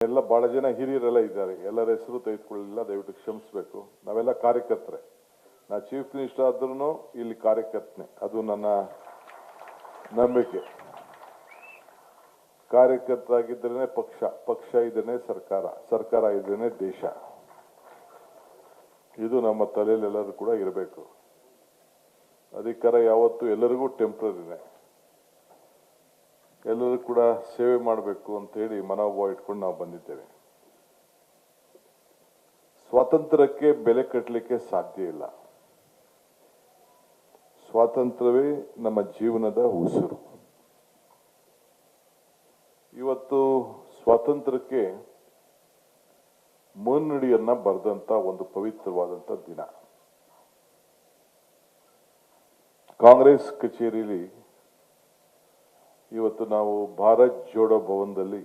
ಎಲ್ಲ ಬಹಳ ಜನ ಹಿರಿಯರೆಲ್ಲ ಇದ್ದಾರೆ, ಎಲ್ಲರ ಹೆಸರು ತೆಗೆದುಕೊಳ್ಳಲಿಲ್ಲ, ದಯವಿಟ್ಟು ಕ್ಷಮಿಸಬೇಕು. ನಾವೆಲ್ಲ ಕಾರ್ಯಕರ್ತರೆ. ನಾ ಚೀಫ್ ಮಿನಿಸ್ಟರ್ ಆದ್ರೂ ಇಲ್ಲಿ ಕಾರ್ಯಕರ್ತನೆ, ಅದು ನನ್ನ ನಂಬಿಕೆ. ಕಾರ್ಯಕರ್ತರಾಗಿದ್ರೇನೆ ಪಕ್ಷ, ಪಕ್ಷ ಇದ್ರೇನೆ ಸರ್ಕಾರ, ಸರ್ಕಾರ ಇದ್ರೇನೆ ದೇಶ. ಇದು ನಮ್ಮ ತಲೆಯಲ್ಲಿ ಎಲ್ಲರೂ ಕೂಡ ಇರಬೇಕು. ಅಧಿಕಾರ ಯಾವತ್ತೂ ಎಲ್ಲರಿಗೂ ಟೆಂಪ್ರರಿನೇ, ಎಲ್ಲರೂ ಕೂಡ ಸೇವೆ ಮಾಡಬೇಕು ಅಂತ ಹೇಳಿ ಮನೋಭಾವ ಇಟ್ಕೊಂಡು ನಾವು ಬಂದಿದ್ದೇವೆ. ಸ್ವಾತಂತ್ರ್ಯಕ್ಕೆ ಬೆಲೆ ಕಟ್ಟಲಿಕ್ಕೆ ಸಾಧ್ಯ ಇಲ್ಲ. ಸ್ವಾತಂತ್ರ್ಯವೇ ನಮ್ಮ ಜೀವನದ ಉಸಿರು. ಇವತ್ತು ಸ್ವಾತಂತ್ರ್ಯಕ್ಕೆ ಮುನ್ನುಡಿಯನ್ನ ಬರೆದಂತ ಒಂದು ಪವಿತ್ರವಾದಂತ ದಿನ. ಕಾಂಗ್ರೆಸ್ ಕಚೇರಿಯಲ್ಲಿ ಇವತ್ತು ನಾವು ಭಾರತ್ ಜೋಡೋ ಭವನದಲ್ಲಿ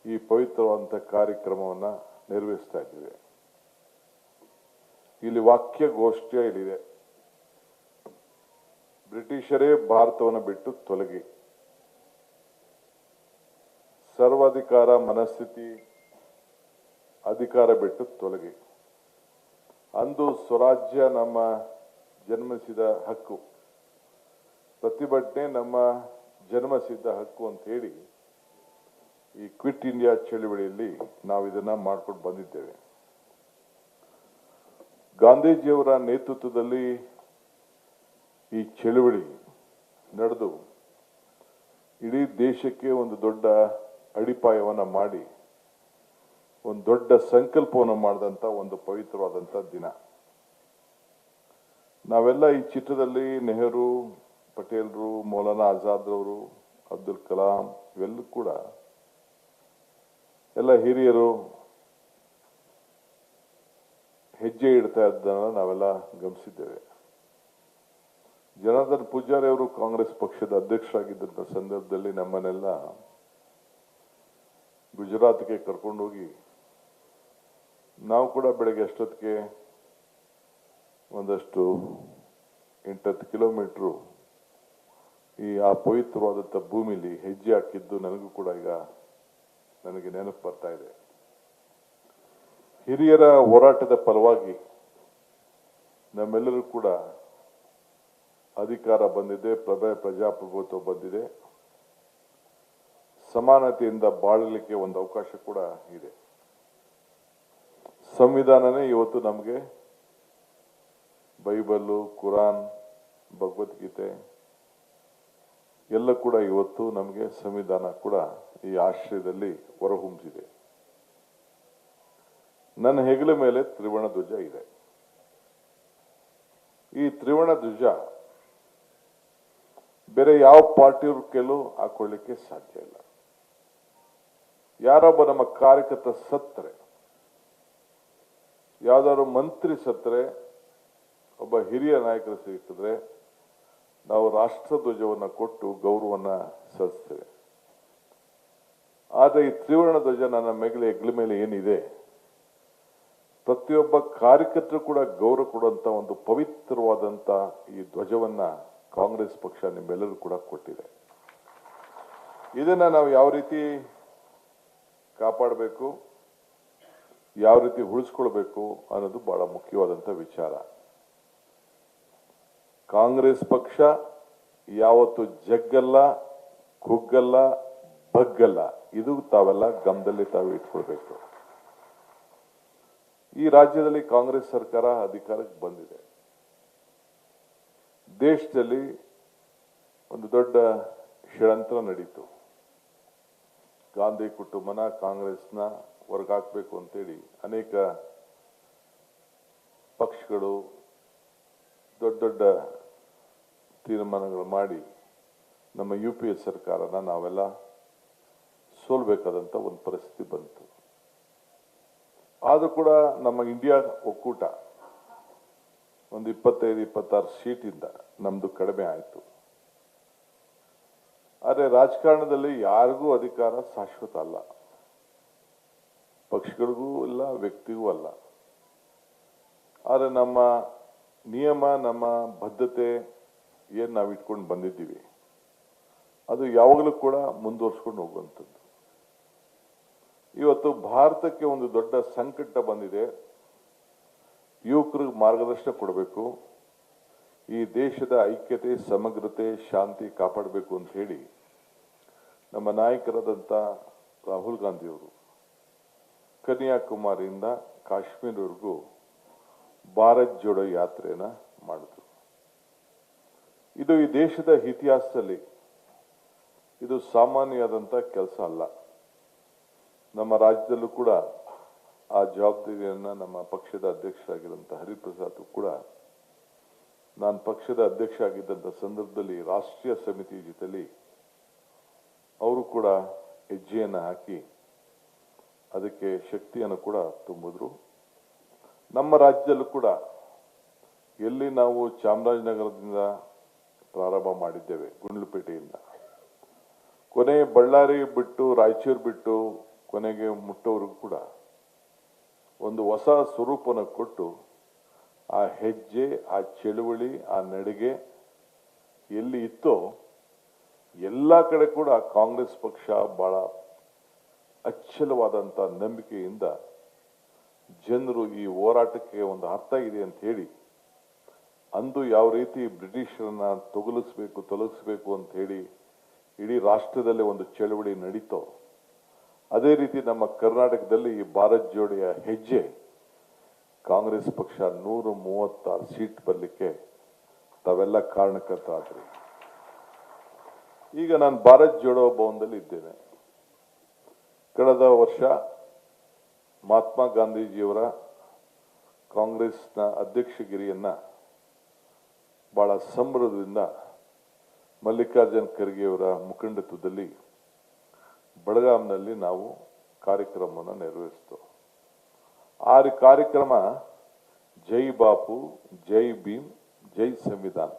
ಈ ಪವಿತ್ರವಾದಂಥ ಕಾರ್ಯಕ್ರಮವನ್ನ ನಿರ್ವಹಿಸ್ತಾ ಇದ್ದೇವೆ. ಇಲ್ಲಿ ವಾಕ್ಯ ಗೋಷ್ಠಿಯ ಇಲ್ಲಿದೆ: ಬ್ರಿಟಿಷರೇ ಭಾರತವನ್ನು ಬಿಟ್ಟು ತೊಲಗಿ, ಸರ್ವಾಧಿಕಾರ ಮನಸ್ಥಿತಿ ಅಧಿಕಾರ ಬಿಟ್ಟು ತೊಲಗಿ, ಅಂದು ಸ್ವರಾಜ್ಯ ನಮ್ಮ ಜನ್ಮಿಸಿದ ಹಕ್ಕು, ಪ್ರತಿಭಟನೆ ನಮ್ಮ ಜನ್ಮಸಿದ್ಧ ಹಕ್ಕು ಅಂತ ಹೇಳಿ ಈ ಕ್ವಿಟ್ ಇಂಡಿಯಾ ಚಳವಳಿಯಲ್ಲಿ ನಾವು ಇದನ್ನ ಮಾಡ್ಕೊಂಡು ಬಂದಿದ್ದೇವೆ. ಗಾಂಧೀಜಿಯವರ ನೇತೃತ್ವದಲ್ಲಿ ಈ ಚಳವಳಿ ನಡೆದು ಇಡೀ ದೇಶಕ್ಕೆ ಒಂದು ದೊಡ್ಡ ಅಡಿಪಾಯವನ್ನ ಮಾಡಿ ಒಂದು ದೊಡ್ಡ ಸಂಕಲ್ಪವನ್ನು ಮಾಡಿದಂತ ಒಂದು ಪವಿತ್ರವಾದಂತ ದಿನ. ನಾವೆಲ್ಲ ಈ ಚಿತ್ರದಲ್ಲಿ ನೆಹರು, ಪಟೇಲ್ರು, ಮೌಲಾನಾ ಆಜಾದ್ರವರು, ಅಬ್ದುಲ್ ಕಲಾಂ ಇವೆಲ್ಲೂ ಕೂಡ ಎಲ್ಲ ಹಿರಿಯರು ಹೆಜ್ಜೆ ಇಡ್ತಾ ಇದ್ದನ್ನ ನಾವೆಲ್ಲ ಗಮನಿಸಿದ್ದೇವೆ. ಜನಾರ್ದನ್ ಪೂಜಾರಿ ಅವರು ಕಾಂಗ್ರೆಸ್ ಪಕ್ಷದ ಅಧ್ಯಕ್ಷರಾಗಿದ್ದಂಥ ಸಂದರ್ಭದಲ್ಲಿ ನಮ್ಮನ್ನೆಲ್ಲ ಗುಜರಾತ್ಗೆ ಕರ್ಕೊಂಡೋಗಿ ನಾವು ಕೂಡ ಬೆಳಗ್ಗೆ ಅಷ್ಟೊತ್ತಿಗೆ ಒಂದಷ್ಟು 8-10 ಕಿಲೋಮೀಟರ್ ಆ ಪವಿತ್ರವಾದಂಥ ಭೂಮಿಲಿ ಹೆಜ್ಜೆ ಹಾಕಿದ್ದು ನನಗೂ ಕೂಡ ಈಗ ನನಗೆ ನೆನಪು ಬರ್ತಾ ಇದೆ. ಹಿರಿಯರ ಹೋರಾಟದ ಫಲವಾಗಿ ನಮ್ಮೆಲ್ಲರೂ ಕೂಡ ಅಧಿಕಾರ ಬಂದಿದೆ, ಪ್ರಜಾಪ್ರಭುತ್ವ ಬಂದಿದೆ, ಸಮಾನತೆಯಿಂದ ಬಾಳಲಿಕ್ಕೆ ಒಂದು ಅವಕಾಶ ಕೂಡ ಇದೆ. ಸಂವಿಧಾನನೇ ಇವತ್ತು ನಮಗೆ ಬೈಬಲ್, ಕುರಾನ್, ಭಗವದ್ಗೀತೆ ಎಲ್ಲ ಕೂಡ ಇವತ್ತು ನಮಗೆ ಸಂವಿಧಾನ ಕೂಡ ಈ ಆಶ್ರಯದಲ್ಲಿ ಹೊರಹೊಮ್ಮಿಸಿದೆ. ನನ್ನ ಹೆಗಲ ಮೇಲೆ ತ್ರಿವರ್ಣ ಧ್ವಜ ಇದೆ. ಈ ತ್ರಿವರ್ಣ ಧ್ವಜ ಬೇರೆ ಯಾವ ಪಾರ್ಟಿಯವ್ರ ಕೆಲವು ಹಾಕೊಳ್ಳಿಕ್ಕೆ ಸಾಧ್ಯ ಇಲ್ಲ. ಯಾರೊಬ್ಬ ನಮ್ಮ ಕಾರ್ಯಕರ್ತ ಸತ್ತರೆ, ಯಾವ್ದಾದ್ರು ಮಂತ್ರಿ ಸತ್ತರೆ, ಒಬ್ಬ ಹಿರಿಯ ನಾಯಕರು ಸಿಕ್ಕಿದ್ರೆ ನಾವು ರಾಷ್ಟ್ರ ಧ್ವಜವನ್ನು ಕೊಟ್ಟು ಗೌರವನ್ನ ಸಲ್ಲಿಸ್ತೇವೆ. ಆದರೆ ಈ ತ್ರಿವರ್ಣ ಧ್ವಜ ನನ್ನ ಹೆಗಲ ಮೇಲೆ ಏನಿದೆ, ಪ್ರತಿಯೊಬ್ಬ ಕಾರ್ಯಕರ್ತರು ಕೂಡ ಗೌರವ ಕೊಡುವಂತ ಒಂದು ಪವಿತ್ರವಾದಂತ ಈ ಧ್ವಜವನ್ನ ಕಾಂಗ್ರೆಸ್ ಪಕ್ಷ ನಿಮ್ಮೆಲ್ಲರೂ ಕೂಡ ಕೊಟ್ಟಿದೆ. ಇದನ್ನ ನಾವು ಯಾವ ರೀತಿ ಕಾಪಾಡಬೇಕು, ಯಾವ ರೀತಿ ಉಳಿಸ್ಕೊಳ್ಬೇಕು ಅನ್ನೋದು ಬಹಳ ಮುಖ್ಯವಾದಂತ ವಿಚಾರ. ಕಾಂಗ್ರೆಸ್ ಪಕ್ಷ ಯಾವತ್ತು ಜಗ್ಗಲ್ಲ, ಕುಗ್ಗಲ್ಲ, ಬಗ್ಗಲ್ಲ. ಇದು ತಾವೆಲ್ಲ ಗಮನದಲ್ಲಿ ತಾವು ಇಟ್ಕೊಳ್ಬೇಕು. ಈ ರಾಜ್ಯದಲ್ಲಿ ಕಾಂಗ್ರೆಸ್ ಸರ್ಕಾರ ಅಧಿಕಾರಕ್ಕೆ ಬಂದಿದೆ. ದೇಶದಲ್ಲಿ ಒಂದು ದೊಡ್ಡ ಷಡ್ಯಂತ್ರ ನಡೀತು. ಗಾಂಧಿ ಕುಟುಂಬನ ಕಾಂಗ್ರೆಸ್ನ ಹೊರಗಾಕ್ಬೇಕು ಅಂತೇಳಿ ಅನೇಕ ಪಕ್ಷಗಳು ದೊಡ್ಡ ದೊಡ್ಡ ತೀರ್ಮಾನಗಳು ಮಾಡಿ ನಮ್ಮ UPA ಸರ್ಕಾರನ ನಾವೆಲ್ಲ ಸೋಲ್ಬೇಕಾದಂತ ಒಂದು ಪರಿಸ್ಥಿತಿ ಬಂತು. ಆದ್ರೂ ಕೂಡ ನಮ್ಮ ಇಂಡಿಯಾ ಒಕ್ಕೂಟ ಒಂದು 25-26 ಸೀಟಿಂದ ನಮ್ದು ಕಡಿಮೆ ಆಯಿತು. ಆದರೆ ರಾಜಕಾರಣದಲ್ಲಿ ಯಾರಿಗೂ ಅಧಿಕಾರ ಶಾಶ್ವತ ಅಲ್ಲ, ಪಕ್ಷಗಳಿಗೂ ಇಲ್ಲ, ವ್ಯಕ್ತಿಗೂ ಅಲ್ಲ. ಆದರೆ ನಮ್ಮ ನಿಯಮ, ನಮ್ಮ ಬದ್ಧತೆ ಏನ್ ನಾವು ಇಟ್ಕೊಂಡು ಬಂದಿದ್ದೀವಿ ಅದು ಯಾವಾಗಲೂ ಕೂಡ ಮುಂದುವರ್ಸ್ಕೊಂಡು ಹೋಗುವಂಥದ್ದು. ಇವತ್ತು ಭಾರತಕ್ಕೆ ಒಂದು ದೊಡ್ಡ ಸಂಕಟ ಬಂದಿದೆ. ಯುವಕರಿಗೆ ಮಾರ್ಗದರ್ಶನ ಕೊಡಬೇಕು, ಈ ದೇಶದ ಐಕ್ಯತೆ, ಸಮಗ್ರತೆ, ಶಾಂತಿ ಕಾಪಾಡಬೇಕು ಅಂತ ಹೇಳಿ ನಮ್ಮ ನಾಯಕರಾದಂಥ ರಾಹುಲ್ ಗಾಂಧಿಯವರು ಕನ್ಯಾಕುಮಾರಿಯಿಂದ ಕಾಶ್ಮೀರವರೆಗೂ ಭಾರತ್ ಜೋಡೋ ಯಾತ್ರೆಯನ್ನ ಮಾಡಿದ್ರು. ಇದು ಈ ದೇಶದ ಇತಿಹಾಸದಲ್ಲಿ ಇದು ಸಾಮಾನ್ಯವಾದಂಥ ಕೆಲಸ ಅಲ್ಲ. ನಮ್ಮ ರಾಜ್ಯದಲ್ಲೂ ಕೂಡ ಆ ಜವಾಬ್ದಾರಿಯನ್ನ ನಮ್ಮ ಪಕ್ಷದ ಅಧ್ಯಕ್ಷರಾಗಿರುವಂಥ ಹರಿಪ್ರಸಾದ್ ಕೂಡ, ನಾನು ಪಕ್ಷದ ಅಧ್ಯಕ್ಷ ಆಗಿದ್ದಂಥ ಸಂದರ್ಭದಲ್ಲಿ ರಾಷ್ಟ್ರೀಯ ಸಮಿತಿ ಜೊತೆಲಿ ಅವರು ಕೂಡ ಹೆಜ್ಜೆಯನ್ನು ಹಾಕಿ ಅದಕ್ಕೆ ಶಕ್ತಿಯನ್ನು ಕೂಡ ತುಂಬಿದ್ರು. ನಮ್ಮ ರಾಜ್ಯದಲ್ಲೂ ಕೂಡ ಎಲ್ಲಿ ನಾವು ಚಾಮರಾಜನಗರದಿಂದ ಪ್ರಾರಂಭ ಮಾಡಿದ್ದೇವೆ, ಗುಂಡ್ಲುಪೇಟೆಯಿಂದ, ಕೊನೆ ಬಳ್ಳಾರಿ ಬಿಟ್ಟು ರಾಯಚೂರು ಬಿಟ್ಟು ಕೊನೆಗೆ ಮುಟ್ಟೋವರೆಗೂ ಕೂಡ ಒಂದು ಹೊಸ ಸ್ವರೂಪನ ಕೊಟ್ಟು ಆ ಹೆಜ್ಜೆ, ಆ ಚಳುವಳಿ, ಆ ನಡಿಗೆ ಎಲ್ಲಿ ಇತ್ತೋ ಎಲ್ಲ ಕಡೆ ಕೂಡ ಕಾಂಗ್ರೆಸ್ ಪಕ್ಷ ಬಹಳ ಅಚ್ಚಲವಾದಂಥ ನಂಬಿಕೆಯಿಂದ ಜನರು ಈ ಹೋರಾಟಕ್ಕೆ ಒಂದು ಅರ್ಥ ಇದೆ ಅಂತ ಹೇಳಿ, ಅಂದು ಯಾವ ರೀತಿ ಬ್ರಿಟಿಷರನ್ನ ತೊಲಗಿಸ್ಬೇಕು ಅಂತ ಹೇಳಿ ಇಡೀ ರಾಷ್ಟ್ರದಲ್ಲೇ ಒಂದು ಚಳವಳಿ ನಡೀತೋ, ಅದೇ ರೀತಿ ನಮ್ಮ ಕರ್ನಾಟಕದಲ್ಲಿ ಈ ಭಾರತ್ ಜೋಡಿಯ ಹೆಜ್ಜೆ ಕಾಂಗ್ರೆಸ್ ಪಕ್ಷ 136 ಸೀಟ್ ಬರಲಿಕ್ಕೆ ತಾವೆಲ್ಲ ಕಾರಣಕರ್ತರಾದ್ರಿ. ಈಗ ನಾನು ಭಾರತ್ ಜೋಡೋ ಭವನದಲ್ಲಿ ಇದ್ದೇನೆ. ಕಳೆದ ವರ್ಷ ಮಹಾತ್ಮ ಗಾಂಧೀಜಿಯವರ ಕಾಂಗ್ರೆಸ್ನ ಅಧ್ಯಕ್ಷಗಿರಿಯನ್ನ ಬಹಳ ಸಂಭ್ರಮದಿಂದ ಮಲ್ಲಿಕಾರ್ಜುನ್ ಖರ್ಗೆಯವರ ಮುಖಂಡತ್ವದಲ್ಲಿ ಬೆಳಗಾಂನಲ್ಲಿ ನಾವು ಕಾರ್ಯಕ್ರಮವನ್ನು ನೆರವೇರಿಸಿತು. ಆ ಕಾರ್ಯಕ್ರಮ ಜೈ ಬಾಪು, ಜೈ ಭೀಮ್, ಜೈ ಸಂವಿಧಾನ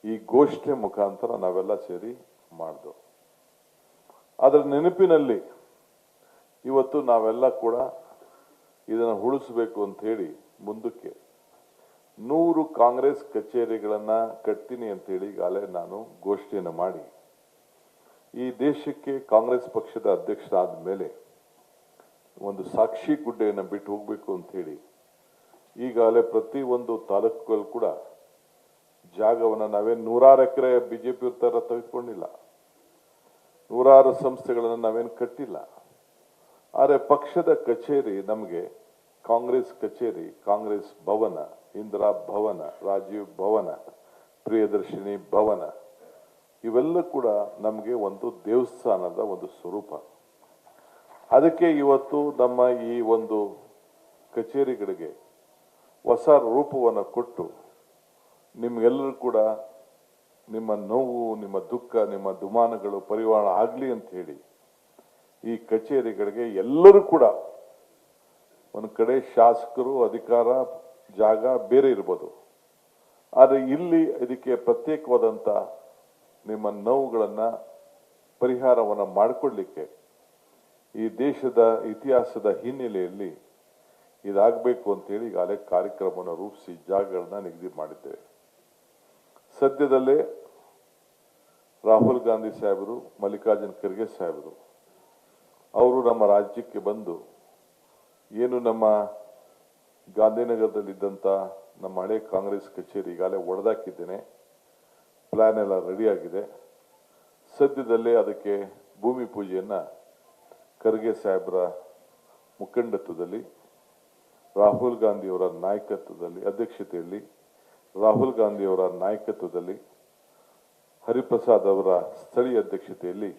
ಈ ಘೋಷಣೆ ಮುಖಾಂತರ ನಾವೆಲ್ಲ ಸೇರಿ ಮಾಡಿದೆವು. ಅದರ ನೆನಪಿನಲ್ಲಿ ಇವತ್ತು ನಾವೆಲ್ಲ ಕೂಡ ಇದನ್ನು ಉಳಿಸಬೇಕು ಅಂತ ಹೇಳಿ ಮುಂದಕ್ಕೆ 100 ಕಾಂಗ್ರೆಸ್ ಕಚೇರಿಗಳನ್ನ ಕಟ್ತೀನಿ ಅಂತೇಳಿ ಈಗಾಗಲೇ ನಾನು ಘೋಷಣೆಯನ್ನು ಮಾಡಿ, ಈ ದೇಶಕ್ಕೆ ಕಾಂಗ್ರೆಸ್ ಪಕ್ಷದ ಅಧ್ಯಕ್ಷರಾದ ಮೇಲೆ ಒಂದು ಸಾಕ್ಷಿ ಗುಡ್ಡೆಯನ್ನು ಬಿಟ್ಟು ಹೋಗ್ಬೇಕು ಅಂತ ಹೇಳಿ ಈಗಾಗಲೇ ಪ್ರತಿ ಒಂದು ತಾಲೂಕುಗಳು ಕೂಡ ಜಾಗವನ್ನು ನಾವೇನು 100 ಎಕರೆ ಬಿಜೆಪಿ ತರ ತೆಗೆದುಕೊಂಡಿಲ್ಲ, 100 ಸಂಸ್ಥೆಗಳನ್ನು ನಾವೇನು ಕಟ್ಟಿಲ್ಲ. ಆದರೆ ಪಕ್ಷದ ಕಚೇರಿ ನಮಗೆ ಕಾಂಗ್ರೆಸ್ ಕಚೇರಿ, ಕಾಂಗ್ರೆಸ್ ಭವನ, ಇಂದಿರಾ ಭವನ, ರಾಜೀವ್ ಭವನ, ಪ್ರಿಯದರ್ಶಿನಿ ಭವನ ಇವೆಲ್ಲ ಕೂಡ ನಮಗೆ ಒಂದು ದೇವಸ್ಥಾನದ ಒಂದು ಸ್ವರೂಪ. ಅದಕ್ಕೆ ಇವತ್ತು ನಮ್ಮ ಈ ಒಂದು ಕಚೇರಿಗಳಿಗೆ ಹೊಸ ರೂಪವನ್ನು ಕೊಟ್ಟು ನಿಮ್ಗೆಲ್ಲರೂ ಕೂಡ ನಿಮ್ಮ ನೋವು, ನಿಮ್ಮ ದುಃಖ, ನಿಮ್ಮ ದುಮಾನಗಳು ಪರಿಹಾರ ಆಗಲಿ ಅಂತ ಹೇಳಿ ಈ ಕಚೇರಿಗಳಿಗೆ ಎಲ್ಲರೂ ಕೂಡ, ಒಂದು ಕಡೆ ಶಾಸಕರು, ಅಧಿಕಾರ, ಜಾಗ ಬೇರೆ ಇರ್ಬೋದು, ಆದರೆ ಇಲ್ಲಿ ಇದಕ್ಕೆ ಪ್ರತ್ಯೇಕವಾದಂಥ ನಿಮ್ಮ ನೋವುಗಳನ್ನ ಪರಿಹಾರವನ್ನು ಮಾಡಿಕೊಡ್ಲಿಕ್ಕೆ ಈ ದೇಶದ ಇತಿಹಾಸದ ಹಿನ್ನೆಲೆಯಲ್ಲಿ ಇದಾಗಬೇಕು ಅಂತೇಳಿ ಈಗಾಗಲೇ ಕಾರ್ಯಕ್ರಮವನ್ನು ರೂಪಿಸಿ ಜಾಗಗಳನ್ನ ನಿಗದಿ ಮಾಡಿದ್ದೇವೆ. ಸದ್ಯದಲ್ಲೇ ರಾಹುಲ್ ಗಾಂಧಿ ಸಾಹೇಬರು, ಮಲ್ಲಿಕಾರ್ಜುನ್ ಖರ್ಗೆ ಸಾಹೇಬರು ಅವರು ನಮ್ಮ ರಾಜ್ಯಕ್ಕೆ ಬಂದು ಏನು ನಮ್ಮ ಗಾಂಧಿನಗರದಲ್ಲಿದ್ದಂಥ ನಮ್ಮ ಹಳೆ ಕಾಂಗ್ರೆಸ್ ಕಚೇರಿ ಈಗಾಗಲೇ ಒಡೆದಾಕಿದ್ದೇನೆ, ಪ್ಲಾನ್ ಎಲ್ಲ ರೆಡಿಯಾಗಿದೆ. ಸದ್ಯದಲ್ಲೇ ಅದಕ್ಕೆ ಭೂಮಿ ಪೂಜೆಯನ್ನ ಖರ್ಗೆ ಸಾಹೇಬರ ಮುಖಂಡತ್ವದಲ್ಲಿ, ರಾಹುಲ್ ಗಾಂಧಿಯವರ ನಾಯಕತ್ವದಲ್ಲಿ, ಅಧ್ಯಕ್ಷತೆಯಲ್ಲಿ ರಾಹುಲ್ ಗಾಂಧಿಯವರ ನಾಯಕತ್ವದಲ್ಲಿ, ಹರಿಪ್ರಸಾದ್ ಅವರ ಸ್ಥಳೀಯ ಅಧ್ಯಕ್ಷತೆಯಲ್ಲಿ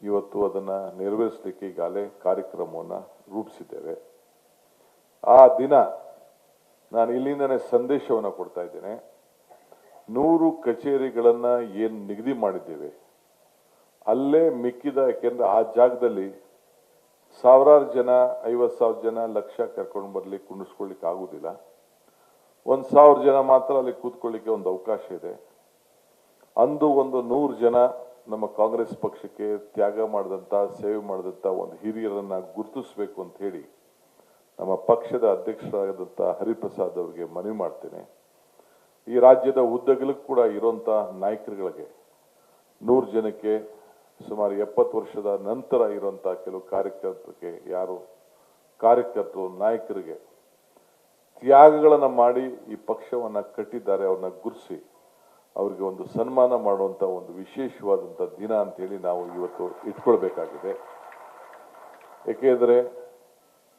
ಇವತ್ತು ಅದನ್ನ ನೆರವೇರಿಸಲಿಕ್ಕೆ ಈಗಾಗಲೇ ಕಾರ್ಯಕ್ರಮವನ್ನು ರೂಪಿಸಿದ್ದೇವೆ. ಆ ದಿನ ನಾನು ಇಲ್ಲಿಂದನೇ ಸಂದೇಶವನ್ನು ಕೊಡ್ತಾ ಇದ್ದೇನೆ. 100 ಕಚೇರಿಗಳನ್ನ ಏನು ನಿಗದಿ ಮಾಡಿದ್ದೇವೆ ಅಲ್ಲೇ ಮಿಕ್ಕಿದ, ಯಾಕೆಂದ್ರೆ ಆ ಜಾಗದಲ್ಲಿ ಸಾವಿರಾರು ಜನ, 50,000 ಜನ, ಲಕ್ಷ ಕರ್ಕೊಂಡು ಬರ್ಲಿಕ್ಕೆ, ಕುಂಡಿಸ್ಕೊಳ್ಳಿಕ್ಕೆ ಆಗುದಿಲ್ಲ. 1,000 ಜನ ಮಾತ್ರ ಅಲ್ಲಿ ಕೂತ್ಕೊಳ್ಳಿಕ್ಕೆ ಒಂದು ಅವಕಾಶ ಇದೆ. ಅಂದು ಒಂದು 100 ಜನ ನಮ್ಮ ಕಾಂಗ್ರೆಸ್ ಪಕ್ಷಕ್ಕೆ ತ್ಯಾಗ ಮಾಡಿದಂತ, ಸೇವೆ ಮಾಡಿದಂತ ಒಂದು ಹಿರಿಯರನ್ನ ಗುರುತಿಸಬೇಕು ಅಂತ ಹೇಳಿ ನಮ್ಮ ಪಕ್ಷದ ಅಧ್ಯಕ್ಷರಾದಂಥ ಹರಿಪ್ರಸಾದ್ ಅವರಿಗೆ ಮನವಿ ಮಾಡ್ತೇನೆ. ಈ ರಾಜ್ಯದ ಉದ್ದಗಲಕ್ಕೂ ಕೂಡ ಇರುವಂತ ನಾಯಕರುಗಳಿಗೆ 100 ಜನಕ್ಕೆ ಸುಮಾರು 70 ವರ್ಷದ ನಂತರ ಇರುವಂತಹ ಕೆಲವು ಕಾರ್ಯಕರ್ತರು ನಾಯಕರಿಗೆ ತ್ಯಾಗಗಳನ್ನು ಮಾಡಿ ಈ ಪಕ್ಷವನ್ನ ಕಟ್ಟಿದ್ದಾರೆ. ಅವ್ರನ್ನ ಗುರುಸಿ ಅವರಿಗೆ ಒಂದು ಸನ್ಮಾನ ಮಾಡುವಂತ ಒಂದು ವಿಶೇಷವಾದಂಥ ದಿನ ಅಂತ ಹೇಳಿ ನಾವು ಇವತ್ತು ಇಟ್ಕೊಳ್ಬೇಕಾಗಿದೆ. ಏಕೆಂದರೆ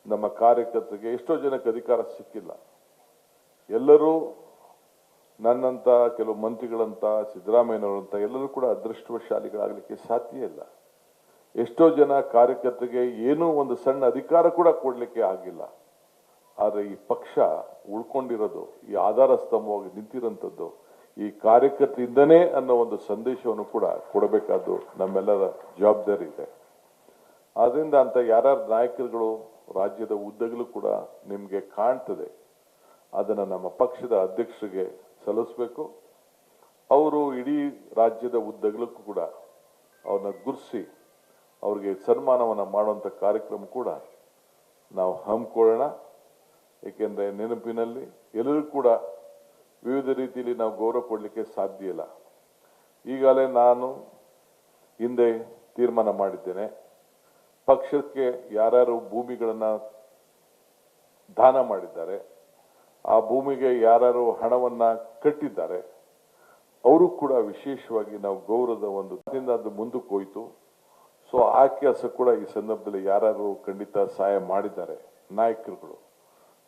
ನಮ್ಮ ಕಾರ್ಯಕರ್ತರಿಗೆ ಎಷ್ಟೋ ಜನಕ್ಕೆ ಅಧಿಕಾರ ಸಿಕ್ಕಿಲ್ಲ. ಎಲ್ಲರೂ ನನ್ನಂತ ಕೆಲವು ಮಂತ್ರಿಗಳಂತ ಸಿದ್ದರಾಮಯ್ಯನವರಂತ ಎಲ್ಲರೂ ಕೂಡ ಅದೃಷ್ಟವಶಾಲಿಗಳಾಗಲಿಕ್ಕೆ ಸಾಧ್ಯ ಇಲ್ಲ. ಎಷ್ಟೋ ಜನ ಕಾರ್ಯಕರ್ತರಿಗೆ ಏನೂ ಒಂದು ಸಣ್ಣ ಅಧಿಕಾರ ಕೂಡ ಕೊಡಲಿಕ್ಕೆ ಆಗಿಲ್ಲ. ಆದರೆ ಈ ಪಕ್ಷ ಉಳ್ಕೊಂಡಿರೋದು, ಈ ಆಧಾರ ಸ್ತಂಭವಾಗಿ ನಿಂತಿರೋಂಥದ್ದು ಈ ಕಾರ್ಯಕರ್ತರಿಂದನೇ ಅನ್ನೋ ಒಂದು ಸಂದೇಶವನ್ನು ಕೂಡ ಕೊಡಬೇಕಾದ್ದು ನಮ್ಮೆಲ್ಲರ ಜವಾಬ್ದಾರಿ ಇದೆ. ಆದ್ರಿಂದ ಅಂತ ಯಾರ್ಯಾರು ನಾಯಕರುಗಳು ರಾಜ್ಯದ ಉದ್ದಗಲೂ ಕೂಡ ನಿಮಗೆ ಕಾಣ್ತದೆ, ಅದನ್ನು ನಮ್ಮ ಪಕ್ಷದ ಅಧ್ಯಕ್ಷರಿಗೆ ಸಲ್ಲಿಸಬೇಕು. ಅವರು ಇಡೀ ರಾಜ್ಯದ ಉದ್ದಗಲಕ್ಕೂ ಕೂಡ ಅವ್ರನ್ನ ಗುರುಸಿ ಅವ್ರಿಗೆ ಸನ್ಮಾನವನ್ನು ಮಾಡುವಂಥ ಕಾರ್ಯಕ್ರಮ ಕೂಡ ನಾವು ಹಮ್ಮಿಕೊಳ್ಳೋಣ. ಏಕೆಂದರೆ ನೆನಪಿನಲ್ಲಿ ಎಲ್ಲರೂ ಕೂಡ ವಿವಿಧ ರೀತಿಯಲ್ಲಿ ನಾವು ಗೌರವ ಕೊಡಲಿಕ್ಕೆ ಸಾಧ್ಯ ಇಲ್ಲ. ಈಗಾಗಲೇ ನಾನು ಹಿಂದೆ ತೀರ್ಮಾನ ಮಾಡಿದ್ದೇನೆ, ಪಕ್ಷಕ್ಕೆ ಯಾರ್ಯಾರು ಭೂಮಿಗಳನ್ನು ದಾನ ಮಾಡಿದ್ದಾರೆ, ಆ ಭೂಮಿಗೆ ಯಾರ್ಯಾರು ಹಣವನ್ನ ಕಟ್ಟಿದ್ದಾರೆ, ಅವರು ಕೂಡ ವಿಶೇಷವಾಗಿ ನಾವು ಗೌರವದ ಒಂದು ಅದು ಮುಂದಕ್ಕೆ ಹೋಯಿತು. ಸೊ ಆ ಕೆಲಸ ಕೂಡ ಈ ಸಂದರ್ಭದಲ್ಲಿ ಯಾರ್ಯಾರು ಖಂಡಿತ ಸಹಾಯ ಮಾಡಿದ್ದಾರೆ ನಾಯಕರುಗಳು,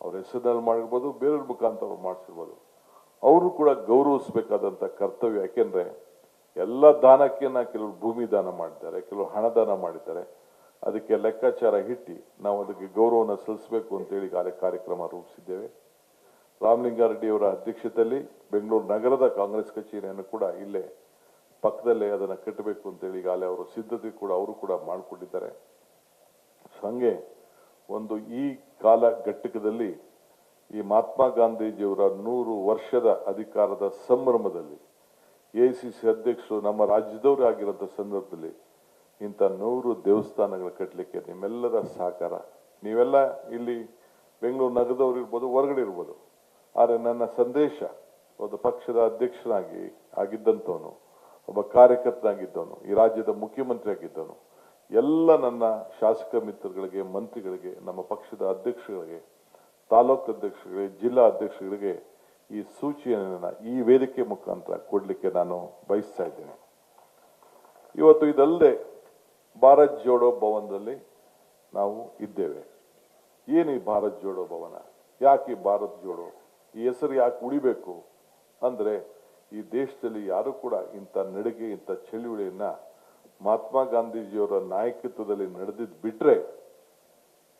ಅವ್ರ ಹೆಸರಿನಲ್ಲಿ ಮಾಡಿರ್ಬೋದು, ಬೇರೆಯವ್ರ ಮುಖಾಂತರ ಮಾಡಿಸಿರ್ಬೋದು, ಅವರು ಕೂಡ ಗೌರವಿಸಬೇಕಾದಂಥ ಕರ್ತವ್ಯ. ಯಾಕೆಂದ್ರೆ ಎಲ್ಲ ದಾನಕ್ಕೆ ಕೆಲವರು ಭೂಮಿ ದಾನ ಮಾಡಿದ್ದಾರೆ, ಕೆಲವರು ಹಣ ದಾನ ಮಾಡಿದ್ದಾರೆ. ಅದಕ್ಕೆ ಲೆಕ್ಕಾಚಾರ ಇಟ್ಟು ನಾವು ಅದಕ್ಕೆ ಗೌರವವನ್ನು ಸಲ್ಲಿಸಬೇಕು ಅಂತೇಳಿ ಈಗಾಗಲೇ ಕಾರ್ಯಕ್ರಮ ರೂಪಿಸಿದ್ದೇವೆ. ರಾಮಲಿಂಗಾರೆಡ್ಡಿ ಅವರ ಅಧ್ಯಕ್ಷತೆಯಲ್ಲಿ ಬೆಂಗಳೂರು ನಗರದ ಕಾಂಗ್ರೆಸ್ ಕಚೇರಿಯನ್ನು ಕೂಡ ಇಲ್ಲೇ ಪಕ್ಕದಲ್ಲೇ ಅದನ್ನು ಕಟ್ಟಬೇಕು ಅಂತೇಳಿ ಈಗಾಗಲೇ ಅವರು ಸಿದ್ಧತೆ ಕೂಡ ಅವರು ಕೂಡ ಮಾಡಿಕೊಂಡಿದ್ದಾರೆ. ಹಂಗೆ ಒಂದು ಈ ಕಾಲಘಟ್ಟಕದಲ್ಲಿ ಈ ಮಹಾತ್ಮ ಗಾಂಧೀಜಿಯವರ 100 ವರ್ಷದ ಅಧಿಕಾರದ ಸಂಭ್ರಮದಲ್ಲಿ ಎಐಸಿಸಿ ಅಧ್ಯಕ್ಷರು ನಮ್ಮ ರಾಜ್ಯದವರು ಆಗಿರೋಂಥ ಸಂದರ್ಭದಲ್ಲಿ ಇಂಥ 100 ದೇವಸ್ಥಾನಗಳು ಕಟ್ಟಲಿಕ್ಕೆ ನಿಮ್ಮೆಲ್ಲರ ಸಹಕಾರ, ನೀವೆಲ್ಲ ಇಲ್ಲಿ ಬೆಂಗಳೂರು ನಗರದವರು ಇರ್ಬೋದು, ಹೊರಗಡೆ ಇರ್ಬೋದು, ಆದರೆ ನನ್ನ ಸಂದೇಶ ಒಂದು ಪಕ್ಷದ ಅಧ್ಯಕ್ಷನಾಗಿ ಆಗಿದ್ದಂಥವನು, ಒಬ್ಬ ಕಾರ್ಯಕರ್ತನಾಗಿದ್ದವನು, ಈ ರಾಜ್ಯದ ಮುಖ್ಯಮಂತ್ರಿ ಆಗಿದ್ದವನು, ಎಲ್ಲ ನನ್ನ ಶಾಸಕ ಮಿತ್ರಗಳಿಗೆ, ಮಂತ್ರಿಗಳಿಗೆ, ನಮ್ಮ ಪಕ್ಷದ ಅಧ್ಯಕ್ಷಗಳಿಗೆ, ತಾಲೂಕು ಅಧ್ಯಕ್ಷಗಳಿಗೆ, ಜಿಲ್ಲಾ ಅಧ್ಯಕ್ಷಗಳಿಗೆ ಈ ಸೂಚನೆಯನ್ನು ಈ ವೇದಿಕೆ ಮುಖಾಂತರ ಕೊಡಲಿಕ್ಕೆ ನಾನು ಬಯಸ್ತಾ ಇದ್ದೇನೆ. ಇವತ್ತು ಇದಲ್ಲದೆ ಭಾರತ್ ಜೋಡೋ ಭವನದಲ್ಲಿ ನಾವು ಇದ್ದೇವೆ. ಏನು ಈ ಭಾರತ್ ಜೋಡೋ ಭವನ, ಯಾಕೆ ಭಾರತ್ ಜೋಡೋ, ಈ ಹೆಸರು ಯಾಕೆ ಉಳಿಬೇಕು ಅಂದ್ರೆ, ಈ ದೇಶದಲ್ಲಿ ಯಾರು ಕೂಡ ಇಂಥ ನಡಿಗೆ, ಇಂಥ ಚಳುವಳಿಯನ್ನ ಮಹಾತ್ಮ ಗಾಂಧೀಜಿಯವರ ನಾಯಕತ್ವದಲ್ಲಿ ನಡೆದಿದ್ದು ಬಿಟ್ರೆ,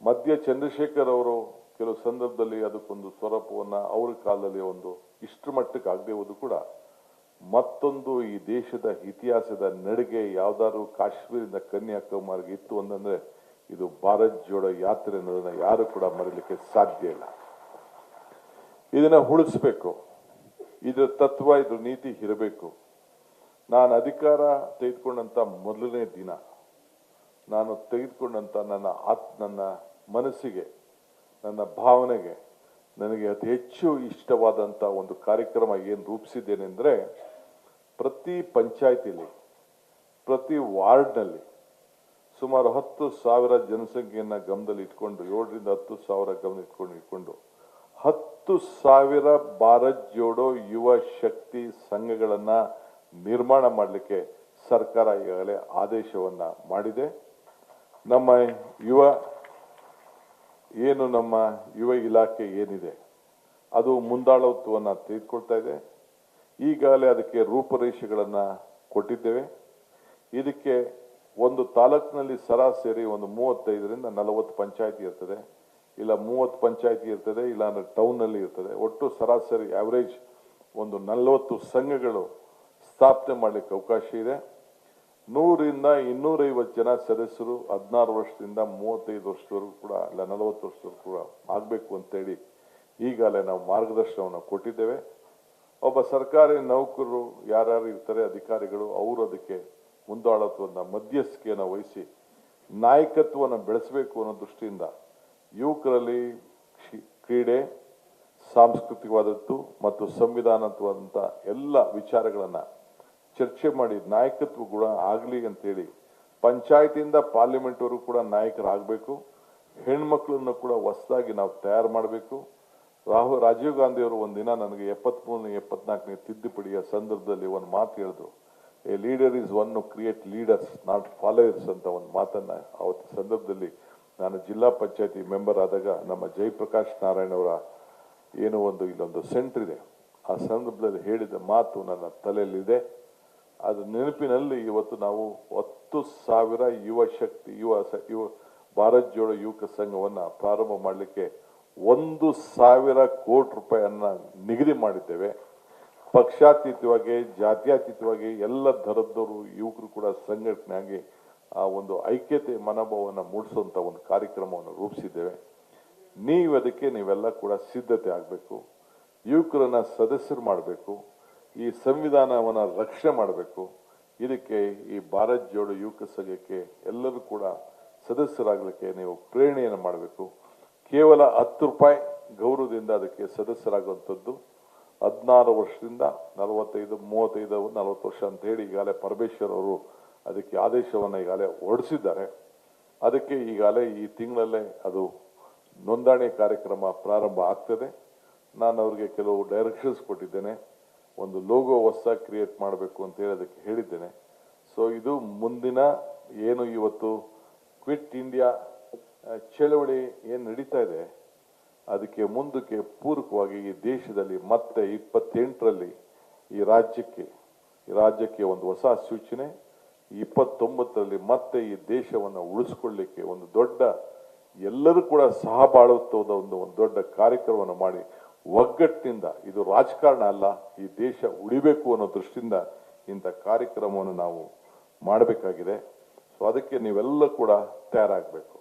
ಮಧ್ಯ ಚಂದ್ರಶೇಖರ್ ಅವರು ಕೆಲವು ಸಂದರ್ಭದಲ್ಲಿ ಅದಕ್ಕೊಂದು ಸ್ವರೂಪವನ್ನ ಅವ್ರ ಕಾಲದಲ್ಲಿ ಒಂದು ಇಷ್ಟರ ಮಟ್ಟಕ್ಕೆ ಆಗದೆ ಹೋದು ಕೂಡ, ಮತ್ತೊಂದು ಈ ದೇಶದ ಇತಿಹಾಸದ ನಡಿಗೆ ಯಾವ್ದಾದ್ರು ಕಾಶ್ಮೀರದಿಂದ ಕನ್ಯಾಕುಮಾರಿಗೆ ಇತ್ತು ಅಂತಂದ್ರೆ ಇದು ಭಾರತ್ ಜೋಡೋ ಯಾತ್ರೆ ಅನ್ನೋದನ್ನ ಯಾರು ಕೂಡ ಮರೀಲಿಕ್ಕೆ ಸಾಧ್ಯ ಇಲ್ಲ. ಇದನ್ನ ಉಳಿಸ್ಬೇಕು, ಇದ್ರ ತತ್ವ, ಇದ್ರ ನೀತಿ ಇರಬೇಕು. ನಾನು ಅಧಿಕಾರ ತೆಗೆದುಕೊಂಡಂತ ಮೊದಲನೇ ದಿನ ನಾನು ತೆಗೆದುಕೊಂಡಂತ ನನ್ನ ಮನಸ್ಸಿಗೆ, ನನ್ನ ಭಾವನೆಗೆ, ನನಗೆ ಅತಿ ಹೆಚ್ಚು ಇಷ್ಟವಾದಂತ ಒಂದು ಕಾರ್ಯಕ್ರಮ ಏನು ರೂಪಿಸಿದ್ದೇನೆ ಅಂದ್ರೆ, ಪ್ರತಿ ಪಂಚಾಯತಿಲಿ, ಪ್ರತಿ ವಾರ್ಡ್ನಲ್ಲಿ ಸುಮಾರು 10,000 ಜನಸಂಖ್ಯೆಯನ್ನ ಗಮನದಲ್ಲಿ ಇಟ್ಕೊಂಡು, 7ರಿಂದ 10,000 ಗಮನ ಇಟ್ಕೊಂಡು 10,000 ಭಾರತ್ ಜೋಡೋ ಯುವ ಶಕ್ತಿ ಸಂಘಗಳನ್ನ ನಿರ್ಮಾಣ ಮಾಡಲಿಕ್ಕೆ ಸರ್ಕಾರ ಈಗಾಗಲೇ ಆದೇಶವನ್ನ ಮಾಡಿದೆ. ನಮ್ಮ ಯುವ ಇಲಾಖೆ ಏನಿದೆ ಅದು ಮುಂದಾಳತ್ವವನ್ನು ತೆಗೆದುಕೊಳ್ತಾ ಇದೆ. ಈಗಾಗಲೇ ಅದಕ್ಕೆ ರೂಪರೇಷೆಗಳನ್ನ ಕೊಟ್ಟಿದ್ದೇವೆ. ಇದಕ್ಕೆ ಒಂದು ತಾಲೂಕಿನಲ್ಲಿ ಸರಾಸರಿ ಒಂದು 35ರಿಂದ 40 ಪಂಚಾಯತಿ ಇರ್ತದೆ, ಇಲ್ಲ 30 ಪಂಚಾಯತಿ ಇರ್ತದೆ, ಇಲ್ಲ ಟೌನ್ ನಲ್ಲಿ ಇರ್ತದೆ. ಒಟ್ಟು ಸರಾಸರಿ ಆವರೇಜ್ ಒಂದು 40 ಸಂಘಗಳು ಸ್ಥಾಪನೆ ಮಾಡಲಿಕ್ಕೆ ಅವಕಾಶ ಇದೆ. 100ರಿಂದ 250 ಜನ ಸದಸ್ಯರು 16 ವರ್ಷದಿಂದ 35 ವರ್ಷದವರೆಗೂ ಕೂಡ, ಇಲ್ಲ 40 ವರ್ಷದವರೆಗೂ ಕೂಡ ಆಗಬೇಕು ಅಂತೇಳಿ ಈಗಾಗಲೇ ನಾವು ಮಾರ್ಗದರ್ಶನವನ್ನು ಕೊಟ್ಟಿದ್ದೇವೆ. ಒಬ್ಬ ಸರ್ಕಾರಿ ನೌಕರರು ಯಾರ್ಯಾರು ಇರ್ತಾರೆ, ಅಧಿಕಾರಿಗಳು, ಅವರು ಅದಕ್ಕೆ ಮುಂದಾಳತ್ವವನ್ನು, ಮಧ್ಯಸ್ಥಿಕೆಯನ್ನು ವಹಿಸಿ ನಾಯಕತ್ವವನ್ನು ಬೆಳೆಸಬೇಕು ಅನ್ನೋ ದೃಷ್ಟಿಯಿಂದ ಯುವಕರಲ್ಲಿ ಕ್ರೀಡೆ, ಸಾಂಸ್ಕೃತಿಕವಾದದ್ದು ಮತ್ತು ಸಂವಿಧಾನತ್ವಾದಂಥ ಎಲ್ಲ ವಿಚಾರಗಳನ್ನ ಚರ್ಚೆ ಮಾಡಿ ನಾಯಕತ್ವ ಗುಣ ಆಗಲಿ ಅಂತೇಳಿ ಪಂಚಾಯತಿಯಿಂದ ಪಾರ್ಲಿಮೆಂಟ್ವರೆಗೂ ಕೂಡ ನಾಯಕರಾಗಬೇಕು. ಹೆಣ್ಮಕ್ಳನ್ನು ಕೂಡ ಹೊಸದಾಗಿ ನಾವು ತಯಾರು ಮಾಡಬೇಕು. ರಾಜೀವ್ ಗಾಂಧಿ ಅವರು ಒಂದಿನ ನನಗೆ 73ನೇ 74ನೇ ತಿದ್ದುಪಡಿಯ ಸಂದರ್ಭದಲ್ಲಿ ಒಂದು ಮಾತು ಹೇಳಿದ್ರು, a leader is one to create leaders not followers ಅಂತ ಒಂದು ಮಾತನ್ನ ಅವತ್ತು ಸಂದರ್ಭದಲ್ಲಿ ನಾನು ಜಿಲ್ಲಾ ಪಂಚಾಯತಿ ಮೆಂಬರ್ ಆದಾಗ ನಮ್ಮ ಜಯಪ್ರಕಾಶ್ ನಾರಾಯಣ್ ಅವರ ಏನೋ ಇಲ್ಲೊಂದು ಸೆಂಟರ್ ಇದೆ, ಆ ಸಂದರ್ಭದಲ್ಲಿ ಹೇಳಿದ ಮಾತು ನನ್ನ ತಲೆಯಲ್ಲಿದೆ. ಅದ್ರ ನೆನಪಿನಲ್ಲಿ ಇವತ್ತು ನಾವು 10,000 ಯುವ ಶಕ್ತಿ ಯುವ ಭಾರತ್ ಜೋಡೋ ಯುವಕ ಸಂಘವನ್ನ ಪ್ರಾರಂಭ ಮಾಡಲಿಕ್ಕೆ 1,000 ಕೋಟಿ ರೂಪಾಯಿಯನ್ನ ನಿಗದಿ ಮಾಡಿದ್ದೇವೆ. ಪಕ್ಷಾತೀತವಾಗಿ ಜಾತ್ಯತೀತವಾಗಿ ಎಲ್ಲ ಧರದವರು ಯುವಕರು ಕೂಡ ಸಂಘಟನೆ ಆಗಿ ಆ ಒಂದು ಐಕ್ಯತೆ ಮನೋಭಾವವನ್ನು ಮೂಡಿಸುವಂತ ಒಂದು ಕಾರ್ಯಕ್ರಮವನ್ನು ರೂಪಿಸಿದ್ದೇವೆ. ನೀವೆಲ್ಲ ಕೂಡ ಸಿದ್ಧತೆ ಆಗಬೇಕು. ಯುವಕರನ್ನ ಸದಸ್ಯರು ಮಾಡಬೇಕು. ಈ ಸಂವಿಧಾನವನ್ನ ರಕ್ಷಣೆ ಮಾಡಬೇಕು. ಇದಕ್ಕೆ ಈ ಭಾರತ್ ಜೋಡೋ ಯುವಕ ಸಂಘಕ್ಕೆ ಎಲ್ಲರೂ ಕೂಡ ಸದಸ್ಯರಾಗಲಿಕ್ಕೆ ನೀವು ಪ್ರೇರಣೆಯನ್ನು ಮಾಡಬೇಕು. ಕೇವಲ 10 ರೂಪಾಯಿ ಗೌರವದಿಂದ ಅದಕ್ಕೆ ಸದಸ್ಯರಾಗುವಂಥದ್ದು. 16 ವರ್ಷದಿಂದ 45, 35, 40 ವರ್ಷ ಅಂತ ಹೇಳಿ ಈಗಾಗಲೇ ಪರಮೇಶ್ವರ್ ಅವರು ಅದಕ್ಕೆ ಆದೇಶವನ್ನು ಈಗಾಗಲೇ ಹೊರಡಿಸಿದ್ದಾರೆ. ಅದಕ್ಕೆ ಈಗಾಗಲೇ ಈ ತಿಂಗಳಲ್ಲೇ ಅದು ನೋಂದಣಿ ಕಾರ್ಯಕ್ರಮ ಪ್ರಾರಂಭ ಆಗ್ತದೆ. ನಾನು ಅವರಿಗೆ ಕೆಲವು ಡೈರೆಕ್ಷನ್ಸ್ ಕೊಟ್ಟಿದ್ದೇನೆ. ಒಂದು ಲೋಗೋ ಹೊಸದಾಗಿ ಕ್ರಿಯೇಟ್ ಮಾಡಬೇಕು ಅಂತ ಹೇಳಿ ಅದಕ್ಕೆ ಹೇಳಿದ್ದೇನೆ. ಸೊ ಇದು ಮುಂದಿನ ಏನು ಇವತ್ತು ಕ್ವಿಟ್ ಇಂಡಿಯಾ ಚಳವಳಿ ಏನು ನಡೀತಾ ಇದೆ ಅದಕ್ಕೆ ಮುಂದಕ್ಕೆ ಪೂರಕವಾಗಿ ಈ ದೇಶದಲ್ಲಿ ಮತ್ತೆ 28ರಲ್ಲಿ ಈ ರಾಜ್ಯಕ್ಕೆ ಒಂದು ಹೊಸ ಸೂಚನೆ, 29ರಲ್ಲಿ ಮತ್ತೆ ಈ ದೇಶವನ್ನು ಉಳಿಸ್ಕೊಳ್ಳಿಕ್ಕೆ ಒಂದು ದೊಡ್ಡ ಎಲ್ಲರೂ ಕೂಡ ಸಹಬಾಳುತ್ವದ ಒಂದು ದೊಡ್ಡ ಕಾರ್ಯಕ್ರಮವನ್ನು ಮಾಡಿ ಒಗ್ಗಟ್ಟಿನಿಂದ, ಇದು ರಾಜಕಾರಣ ಅಲ್ಲ, ಈ ದೇಶ ಉಳಿಬೇಕು ಅನ್ನೋ ದೃಷ್ಟಿಯಿಂದ ಇಂಥ ಕಾರ್ಯಕ್ರಮವನ್ನು ನಾವು ಮಾಡಬೇಕಾಗಿದೆ. ಸೊ ಅದಕ್ಕೆ ನೀವೆಲ್ಲ ಕೂಡ ತಯಾರಾಗಬೇಕು.